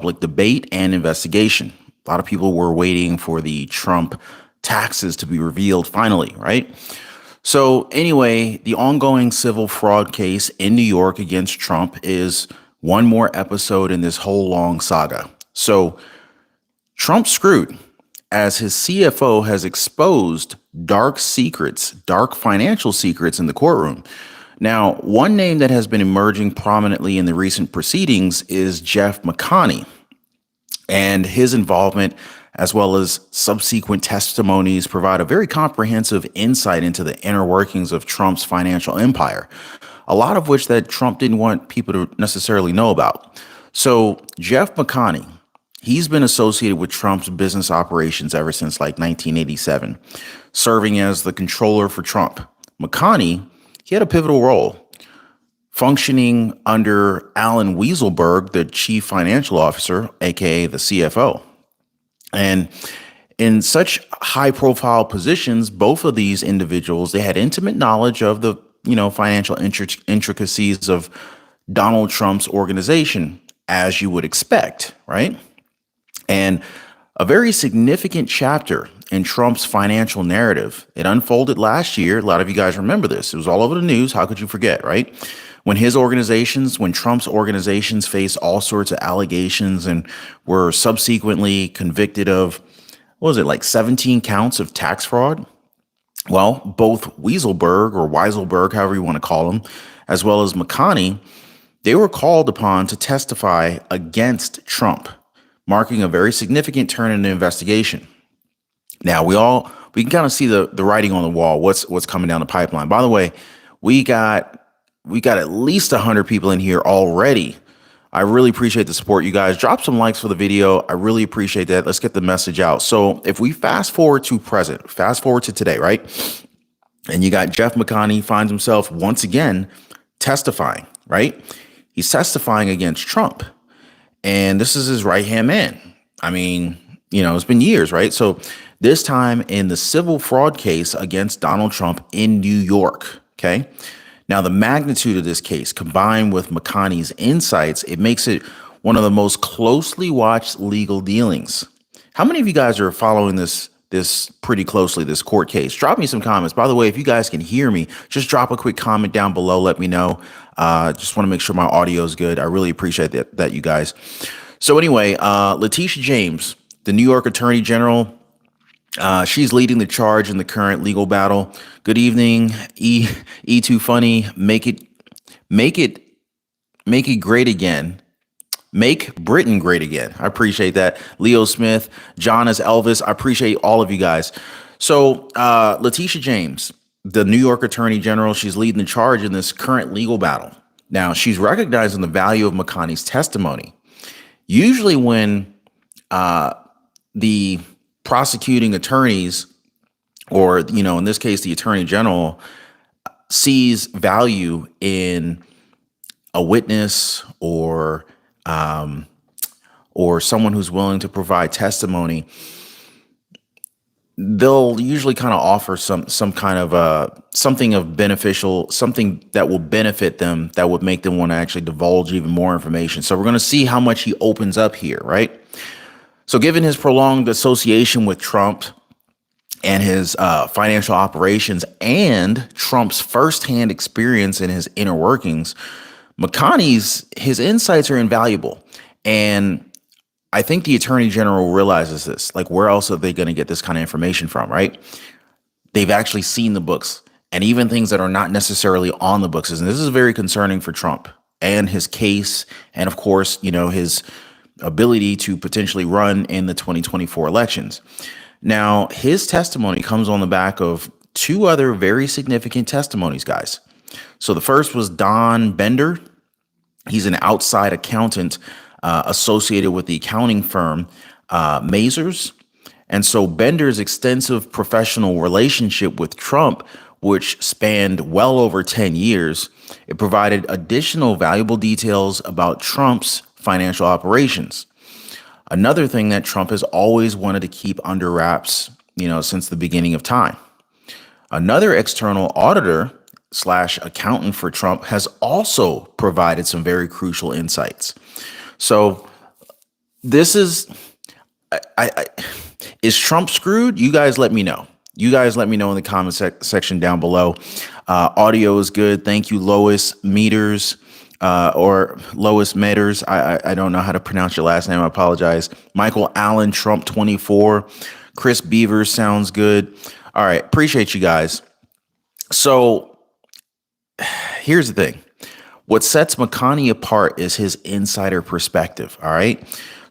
public debate and investigation. A lot of people were waiting for the Trump taxes to be revealed finally, right? So, anyway, the ongoing civil fraud case in New York against Trump is one more episode in this whole long saga. So, Trump screwed as his CFO has exposed dark secrets, dark financial secrets in the courtroom. Now, one name that has been emerging prominently in the recent proceedings is Jeff McConney, and his involvement, as well as subsequent testimonies, provide a very comprehensive insight into the inner workings of Trump's financial empire, a lot of which that Trump didn't want people to necessarily know about. So Jeff McConney, he's been associated with Trump's business operations ever since like 1987, serving as the controller for Trump. McConney, he had a pivotal role functioning under Alan Weaselberg, the chief financial officer, aka the CFO. And in such high profile positions, both of these individuals, they had intimate knowledge of the, financial intricacies of Donald Trump's organization, as you would expect, right? And a very significant chapter in Trump's financial narrative, it unfolded last year. A lot of you guys remember this. It was all over the news. How could you forget, right? When Trump's organizations faced all sorts of allegations and were subsequently convicted of, what was it, like 17 counts of tax fraud? Well, both Weiselberg, however you want to call him, as well as McConney, they were called upon to testify against Trump, marking a very significant turn in the investigation. Now, we can kind of see the writing on the wall, what's coming down the pipeline. By the way, we got at least 100 people in here already. I really appreciate the support, you guys. Drop some likes for the video. I really appreciate that. Let's get the message out. So if we fast forward to today, right? And you got Jeff McConney finds himself once again testifying, right? He's testifying against Trump. And this is his right-hand man. I mean, it's been years, right? So this time in the civil fraud case against Donald Trump in New York, okay? Now, the magnitude of this case, combined with McConney's insights, it makes it one of the most closely watched legal dealings. How many of you guys are following this pretty closely, this court case? Drop me some comments. By the way, if you guys can hear me, just drop a quick comment down below. Let me know. Just want to make sure my audio is good. I really appreciate that, you guys. So anyway, Letitia James, the New York Attorney General, she's leading the charge in the current legal battle. Good evening, E2 Funny. Make it great again. Make Britain great again. I appreciate that. Leo Smith, John as Elvis. I appreciate all of you guys. So Letitia James, the New York Attorney General, she's leading the charge in this current legal battle. Now, she's recognizing the value of McConney's testimony. Usually when the prosecuting attorneys, or, in this case, the Attorney General, sees value in a witness or someone who's willing to provide testimony, they'll usually kind of offer some kind of something of beneficial, something that will benefit them, that would make them want to actually divulge even more information. So we're going to see how much he opens up here, right? So given his prolonged association with Trump and his financial operations and Trump's firsthand experience in his inner workings, his insights are invaluable. And I think the Attorney General realizes this. Like, where else are they going to get this kind of information from, right? They've actually seen the books, and even things that are not necessarily on the books. And this is very concerning for Trump and his case, and of course, his ability to potentially run in the 2024 elections. Now, his testimony comes on the back of two other very significant testimonies, guys. So the first was Don Bender. He's an outside accountant associated with the accounting firm Mazars. And so Bender's extensive professional relationship with Trump, which spanned well over 10 years, it provided additional valuable details about Trump's financial operations. Another thing that Trump has always wanted to keep under wraps, since the beginning of time. Another external auditor / accountant for Trump has also provided some very crucial insights. So This is I is Trump screwed? You guys let me know. You guys let me know in the comment section down below. Audio is good. Thank you, Lois Meters, or Lois Meters. I don't know how to pronounce your last name. I apologize. Michael Allen, Trump 24. Chris Beavers sounds good. All right. Appreciate you guys. So here's the thing. What sets McConney apart is his insider perspective. All right.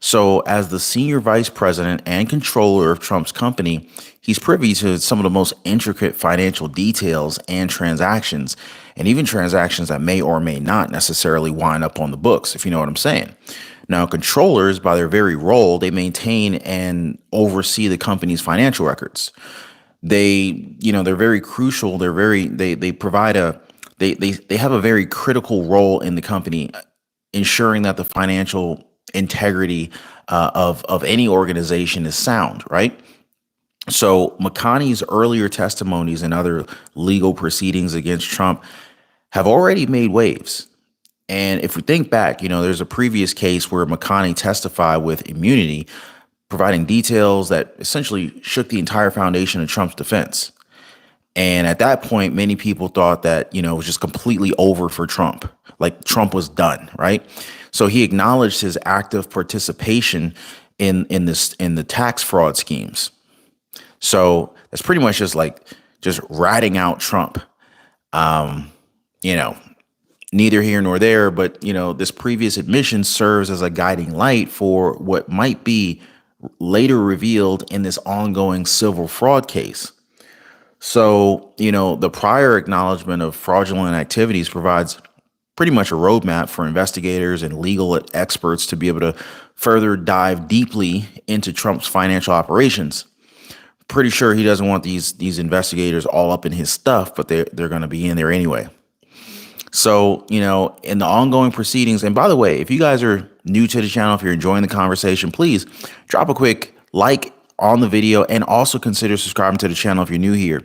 So, as the senior vice president and controller of Trump's company, he's privy to some of the most intricate financial details and transactions, and even transactions that may or may not necessarily wind up on the books, if you know what I'm saying. Now, controllers, by their very role, they maintain and oversee the company's financial records. They're very crucial. They provide they have a very critical role in the company, ensuring that the financial integrity of any organization is sound, right? So McConney's earlier testimonies and other legal proceedings against Trump have already made waves. And if we think back, there's a previous case where McConney testified with immunity, providing details that essentially shook the entire foundation of Trump's defense. And at that point, many people thought that, it was just completely over for Trump. Like Trump was done, right? So he acknowledged his active participation in the tax fraud schemes. So that's pretty much just ratting out Trump. You know, Neither here nor there, but this previous admission serves as a guiding light for what might be later revealed in this ongoing civil fraud case. So, the prior acknowledgement of fraudulent activities provides pretty much a roadmap for investigators and legal experts to be able to further dive deeply into Trump's financial operations. Pretty sure he doesn't want these investigators all up in his stuff, but they're going to be in there anyway. So, in the ongoing proceedings, and by the way, if you guys are new to the channel, if you're enjoying the conversation, please drop a quick like on the video and also consider subscribing to the channel if you're new here.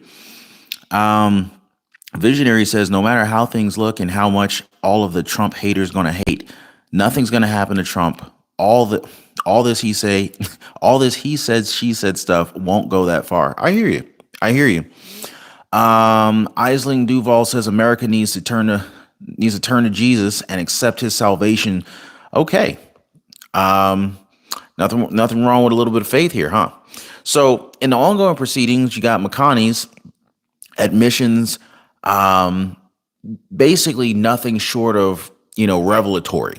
Visionary says, no matter how things look and how much all of the Trump haters going to hate, nothing's going to happen to Trump. All this he said, she said stuff won't go that far. I hear you. Isling Duval says America needs to turn to Jesus and accept his salvation. Okay. Nothing wrong with a little bit of faith here, huh? So in the ongoing proceedings, you got McConney's admissions, basically nothing short of, revelatory.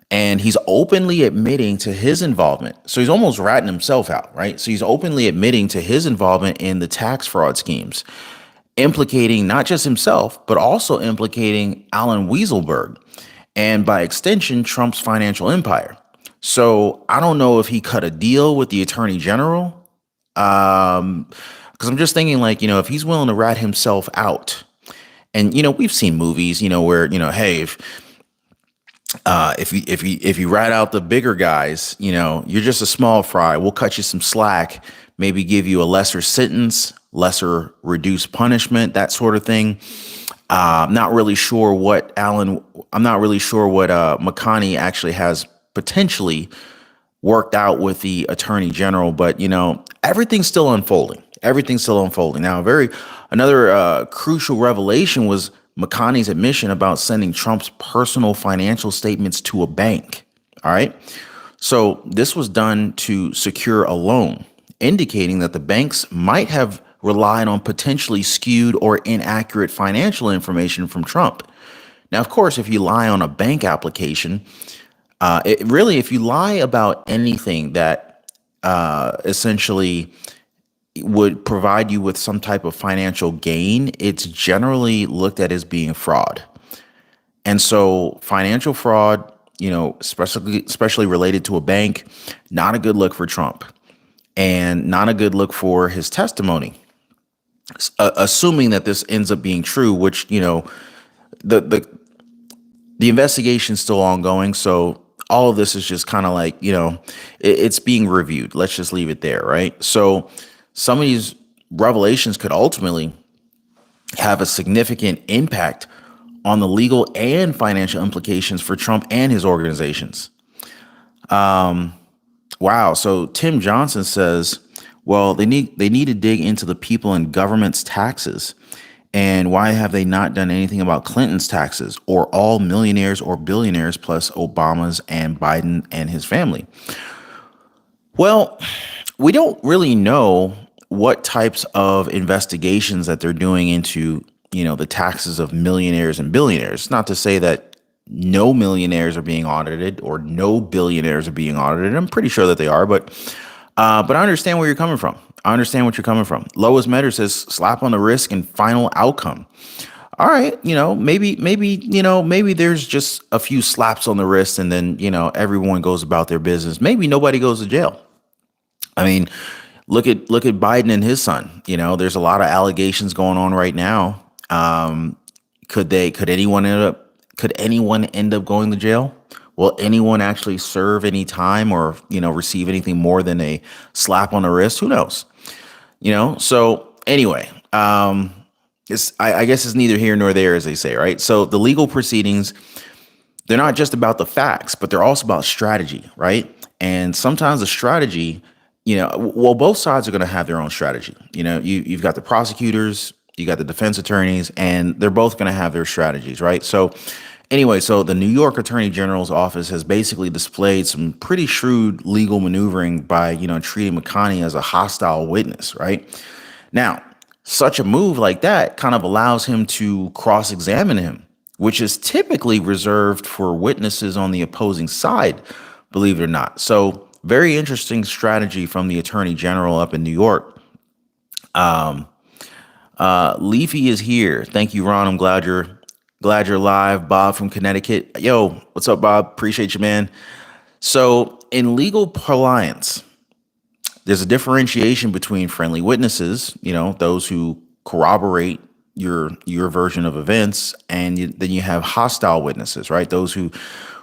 And he's openly admitting to his involvement. So he's almost ratting himself out, right? So he's openly admitting to his involvement in the tax fraud schemes, implicating not just himself, but also implicating Alan Weaselberg, and by extension, Trump's financial empire. So I don't know if he cut a deal with the attorney general, because I'm just thinking if he's willing to rat himself out, and we've seen movies, where hey, if you rat out the bigger guys, you're just a small fry. We'll cut you some slack, maybe give you a lesser sentence, lesser reduced punishment, that sort of thing. I'm not really sure what McConney actually has potentially worked out with the attorney general, but everything's still unfolding. Now, another crucial revelation was McConney's admission about sending Trump's personal financial statements to a bank. All right. So this was done to secure a loan, indicating that the banks might have relied on potentially skewed or inaccurate financial information from Trump. Now, of course, if you lie on a bank application, if you lie about anything that essentially would provide you with some type of financial gain, it's generally looked at as being fraud. And so financial fraud, especially related to a bank, not a good look for Trump, and not a good look for his testimony. Assuming that this ends up being true, which, the investigation's still ongoing. So all of this is just kind of it's being reviewed. Let's just leave it there. Right. So some of these revelations could ultimately have a significant impact on the legal and financial implications for Trump and his organizations. Wow. So Tim Johnson says, well, they need to dig into the people and government's taxes. And why have they not done anything about Clinton's taxes or all millionaires or billionaires plus Obama's and Biden and his family? Well, we don't really know what types of investigations that they're doing into, the taxes of millionaires and billionaires. Not to say that no millionaires are being audited or no billionaires are being audited. I'm pretty sure that they are, but I understand where you're coming from. I understand what you're coming from. Lois Metter says slap on the wrist and final outcome. All right, maybe there's just a few slaps on the wrist and then, everyone goes about their business. Maybe nobody goes to jail. I mean, look at Biden and his son. There's a lot of allegations going on right now. Could anyone end up going to jail? Will anyone actually serve any time or, receive anything more than a slap on the wrist? Who knows? So anyway, I guess it's neither here nor there, as they say, right? So the legal proceedings, they're not just about the facts, but they're also about strategy, right? And sometimes the strategy, well, both sides are going to have their own strategy. You've got the prosecutors, you got the defense attorneys, and they're both going to have their strategies, right? So anyway, so the New York Attorney General's office has basically displayed some pretty shrewd legal maneuvering by, treating McConney as a hostile witness, right? Now, such a move like that kind of allows him to cross-examine him, which is typically reserved for witnesses on the opposing side, believe it or not. So very interesting strategy from the Attorney General up in New York. Leafy is here. Thank you, Ron. I'm glad you're live. Bob from Connecticut. Yo, what's up, Bob? Appreciate you, man. So in legal parlance, there's a differentiation between friendly witnesses, those who corroborate your version of events, and then you have hostile witnesses, right? Those who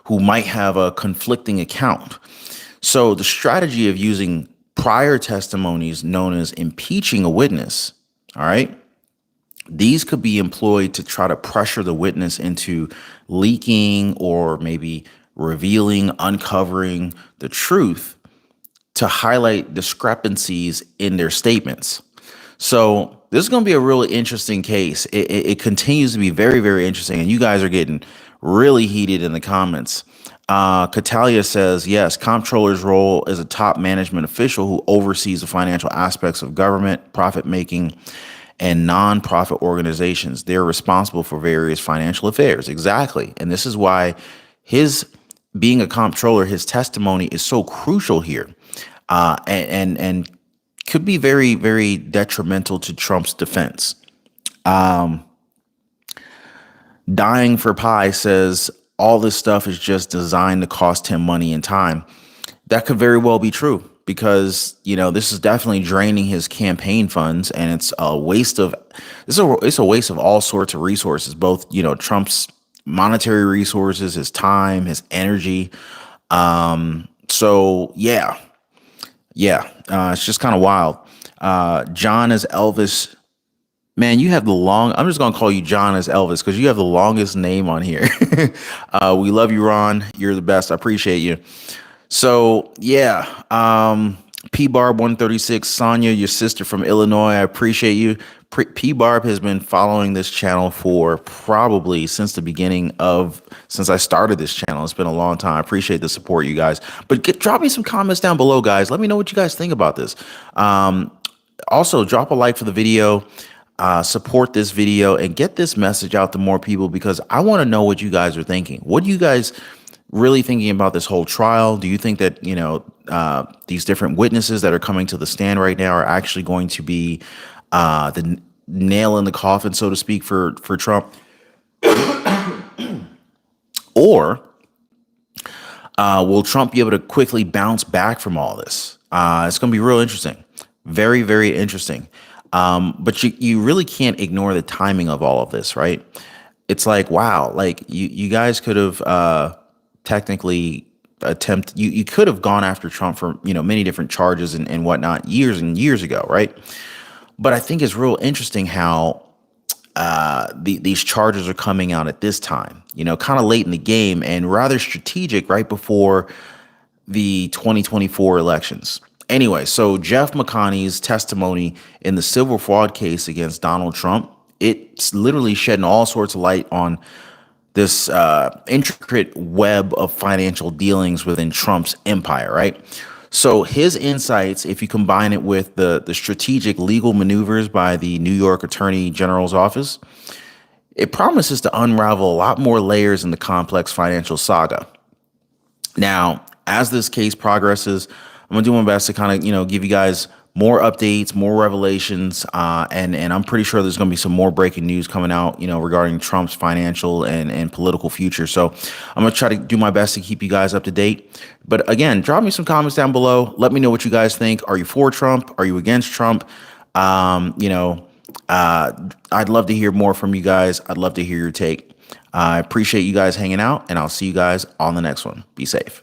might have a conflicting account. So the strategy of using prior testimonies known as impeaching a witness, all right, these could be employed to try to pressure the witness into leaking or maybe revealing, uncovering the truth to highlight discrepancies in their statements. So this is going to be a really interesting case. It continues to be very, very interesting. And you guys are getting really heated in the comments. Catalia says, yes, comptroller's role is a top management official who oversees the financial aspects of government, profit making, and nonprofit organizations. They're responsible for various financial affairs. Exactly. And this is why his being a comptroller, his testimony is so crucial here, and could be very, very detrimental to Trump's defense. Dying for Pie says all this stuff is just designed to cost him money and time. That could very well be true because, this is definitely draining his campaign funds, and it's a waste of all sorts of resources, both, Trump's monetary resources, his time, his energy. So yeah, it's just kind of wild. John as Elvis. Man, you have I'm just going to call you John as Elvis because you have the longest name on here. We love you, Ron. You're the best. I appreciate you. So, yeah. P-Barb 136, Sonia, your sister from Illinois. I appreciate you. P-Barb has been following this channel for probably since I started this channel. It's been a long time. I appreciate the support, you guys. But drop me some comments down below, guys. Let me know what you guys think about this. Also, drop a like for the video. Support this video and get this message out to more people because I want to know what you guys are thinking. What are you guys really thinking about this whole trial? Do you think that, these different witnesses that are coming to the stand right now are actually going to be the nail in the coffin, so to speak, for Trump? Or will Trump be able to quickly bounce back from all this? It's going to be real interesting. Very, very interesting. But you really can't ignore the timing of all of this, right? It's like, wow, like you guys could have technically you could have gone after Trump for, many different charges and whatnot years and years ago, right? But I think it's real interesting how these charges are coming out at this time, kind of late in the game and rather strategic right before the 2024 elections. Anyway, so Jeff McConney's testimony in the civil fraud case against Donald Trump, it's literally shedding all sorts of light on this intricate web of financial dealings within Trump's empire, right? So his insights, if you combine it with the strategic legal maneuvers by the New York Attorney General's office, it promises to unravel a lot more layers in the complex financial saga. Now, as this case progresses, I'm gonna do my best to kind of, give you guys more updates, more revelations, and I'm pretty sure there's gonna be some more breaking news coming out, regarding Trump's financial and political future. So I'm gonna try to do my best to keep you guys up to date. But again, drop me some comments down below. Let me know what you guys think. Are you for Trump? Are you against Trump? I'd love to hear more from you guys. I'd love to hear your take. I appreciate you guys hanging out, and I'll see you guys on the next one. Be safe.